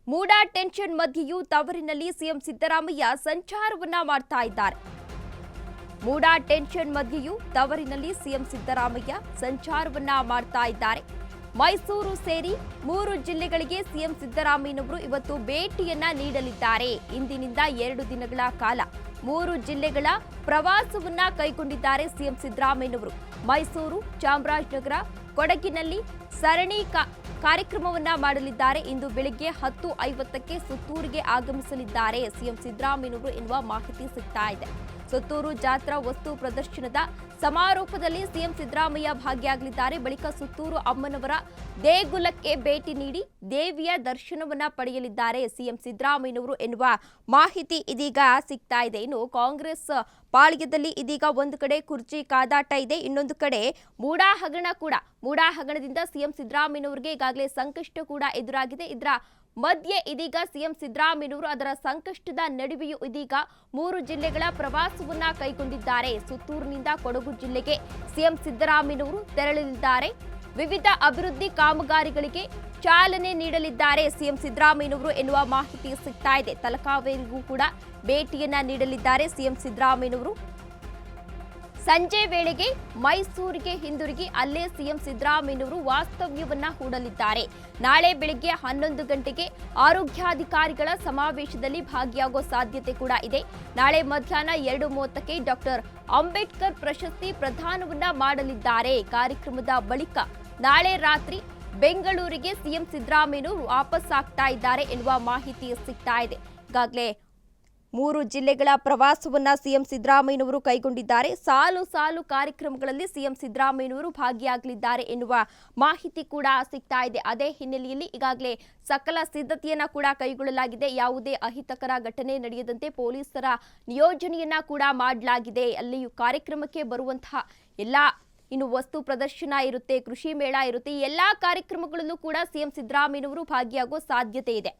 MUDA tension ಮಧ್ಯೆಯೂ ತವರಿನಲ್ಲಿ CM Siddaramaiah ಸಂಚಾರವನ್ನ ಮಾಡ್ತಾ ಇದ್ದಾರೆ. ಮೂಡಾ ಟೆನ್ಷನ್ ಮಧ್ಯೆಯೂ ತವರಿನಲ್ಲಿ ಸಿಎಂ ಸಿದ್ದರಾಮಯ್ಯ ಸಂಚಾರವನ್ನ ಮಾಡ್ತಾ ಇದ್ದಾರೆ. ಮೈಸೂರು ಸೇರಿ 3 ಜಿಲ್ಲೆಗಳಿಗೆ ಸಿಎಂ ಸಿದ್ದರಾಮಯ್ಯನವರು ಇವತ್ತು ಭೇಟಿಯನ್ನ ನೀಡಲಿದ್ದಾರೆ. ಇಂದಿನಿಂದ 2 ದಿನಗಳ ಕಾಲ 3 ಜಿಲ್ಲೆಗಳ ಪ್ರವಾಸವನ್ನ ಕೈಗೊಂಡಿದ್ದಾರೆ ಸಿಎಂ ಸಿದ್ದರಾಮಯ್ಯನವರು. ಮೈಸೂರು, ಚಾಮರಾಜನಗರ, ಕೊಡಗಿನಲ್ಲಿ ಸರಣಿ ಕಾರ್ಯಕ್ರಮವನ್ನ ಮಾಡಲಿದ್ದಾರೆ. ಇಂದು ಬೆಳಿಗ್ಗೆ 10:50ಕ್ಕೆ ಸುತ್ತೂರಿಗೆ ಆಗಮಿಸಲಿದ್ದಾರೆ ಸಿಎಂ ಸಿದ್ದರಾಮಯ್ಯನವರು ಎನ್ನುವ ಮಾಹಿತಿ ಸಿಗ್ತಾ ಇದೆ. ಸುತ್ತೂರು ಜಾತ್ರಾ ವಸ್ತು ಪ್ರದರ್ಶನದ ಸಮಾರೋಪದಲ್ಲಿ ಸಿಎಂ ಸಿದ್ದರಾಮಯ್ಯ ಭಾಗಿಯಾಗಲಿದ್ದಾರೆ. ಬಳಿಕ ಸುತ್ತೂರು ಅಮ್ಮನವರ ದೇಗುಲಕ್ಕೆ ಭೇಟಿ ನೀಡಿ ದೇವಿಯ ದರ್ಶನವನ್ನ ಪಡೆಯಲಿದ್ದಾರೆ ಸಿಎಂ ಸಿದ್ದರಾಮಯ್ಯನವರು ಎನ್ನುವ ಮಾಹಿತಿ ಇದೀಗ ಸಿಗ್ತಾ ಇದೆ. ಇನ್ನು ಕಾಂಗ್ರೆಸ್ ಪಾಳ್ಯದಲ್ಲಿ ಇದೀಗ ಒಂದು ಕಡೆ ಕುರ್ಚಿ ಕಾದಾಟ ಇದೆ, ಇನ್ನೊಂದು ಕಡೆ ಮೂಡಾ ಹಗರಣದಿಂದ ಸಿಎಂ ಸಿದ್ದರಾಮಯ್ಯನವರಿಗೆ ಈಗಾಗಲೇ ಸಂಕಷ್ಟ ಕೂಡ ಎದುರಾಗಿದೆ. ಇದರ ಮಧ್ಯೆ ಇದೀಗ ಸಿಎಂ ಸಿದ್ದರಾಮಯ್ಯನವರು ಅದರ ಸಂಕಷ್ಟದ ನಡುವೆಯೂ ಇದೀಗ 3 ಜಿಲ್ಲೆಗಳ ಪ್ರವಾಸವನ್ನ ಕೈಗೊಂಡಿದ್ದಾರೆ. ಸುತ್ತೂರಿನಿಂದ ಕೊಡಗು ಜಿಲ್ಲೆಗೆ ಸಿಎಂ ಸಿದ್ದರಾಮಯ್ಯನವರು ತೆರಳಲಿದ್ದಾರೆ. ವಿವಿಧ ಅಭಿವೃದ್ಧಿ ಕಾಮಗಾರಿಗಳಿಗೆ ಚಾಲನೆ ನೀಡಲಿದ್ದಾರೆ ಸಿಎಂ ಸಿದ್ದರಾಮಯ್ಯನವರು ಎನ್ನುವ ಮಾಹಿತಿ ಸಿಗ್ತಾ ಇದೆ. ತಲಕಾವೇರಿಗೂ ಕೂಡ ಭೇಟಿಯನ್ನ ನೀಡಲಿದ್ದಾರೆ ಸಿಎಂ ಸಿದ್ದರಾಮಯ್ಯನವರು. ಸಂಜೆ ವೇಳೆಗೆ ಮೈಸೂರಿಗೆ ಹಿಂದಿರುಗಿ ಅಲ್ಲೇ ಸಿಎಂ ಸಿದ್ದರಾಮಯ್ಯನವರು ವಾಸ್ತವ್ಯವನ್ನ ಹೂಡಲಿದ್ದಾರೆ. ನಾಳೆ ಬೆಳಗ್ಗೆ 11 ಗಂಟೆಗೆ ಆರೋಗ್ಯಾಧಿಕಾರಿಗಳ ಸಮಾವೇಶದಲ್ಲಿ ಭಾಗಿಯಾಗೋ ಸಾಧ್ಯತೆ ಕೂಡ ಇದೆ. ನಾಳೆ ಮಧ್ಯಾಹ್ನ 2:30ಕ್ಕೆ ಡಾಕ್ಟರ್ ಅಂಬೇಡ್ಕರ್ ಪ್ರಶಸ್ತಿ ಪ್ರದಾನವನ್ನ ಮಾಡಲಿದ್ದಾರೆ. ಕಾರ್ಯಕ್ರಮದ ಬಳಿಕ ನಾಳೆ ರಾತ್ರಿ ಬೆಂಗಳೂರಿಗೆ ಸಿಎಂ ಸಿದ್ದರಾಮಯ್ಯನವರು ವಾಪಸ್ ಆಗ್ತಾ ಇದ್ದಾರೆ ಎನ್ನುವ ಮಾಹಿತಿ ಸಿಗ್ತಾ ಇದೆ. ಈಗಾಗಲೇ 3 ಜಿಲ್ಲೆಗಳ ಪ್ರವಾಸವನ್ನ ಸಿಎಂ ಸಿದ್ದರಾಮಯ್ಯನವರು ಕೈಗೊಂಡಿದ್ದಾರೆ. ಸಾಲು ಕಾರ್ಯಕ್ರಮಗಳಲ್ಲಿ ಸಿಎಂ ಸಿದ್ದರಾಮಯ್ಯನವರು ಭಾಗಿಯಾಗಲಿದ್ದಾರೆ ಎನ್ನುವ ಮಾಹಿತಿ ಕೂಡ ಸಿಗ್ತಾ ಇದೆ. ಅದೇ ಹಿನ್ನೆಲೆಯಲ್ಲಿ ಈಗಾಗಲೇ ಸಕಲ ಸಿದ್ಧತೆಯನ್ನ ಕೂಡ ಕೈಗೊಳ್ಳಲಾಗಿದೆ. ಯಾವುದೇ ಅಹಿತಕರ ಘಟನೆ ನಡೆಯದಂತೆ ಪೊಲೀಸರ ನಿಯೋಜನೆಯನ್ನ ಕೂಡ ಮಾಡಲಾಗಿದೆ. ಅಲ್ಲಿಯೂ ಕಾರ್ಯಕ್ರಮಕ್ಕೆ ಬರುವಂತಹ ಇನ್ನು ವಸ್ತು ಪ್ರದರ್ಶನ ಇರುತ್ತೆ, ಕೃಷಿ ಮೇಳ ಇರುತ್ತೆ, ಎಲ್ಲಾ ಕಾರ್ಯಕ್ರಮಗಳಲ್ಲೂ ಕೂಡ ಸಿಎಂ ಸಿದ್ದರಾಮಯ್ಯನವರು ಭಾಗಿಯಾಗೋ ಸಾಧ್ಯತೆ ಇದೆ.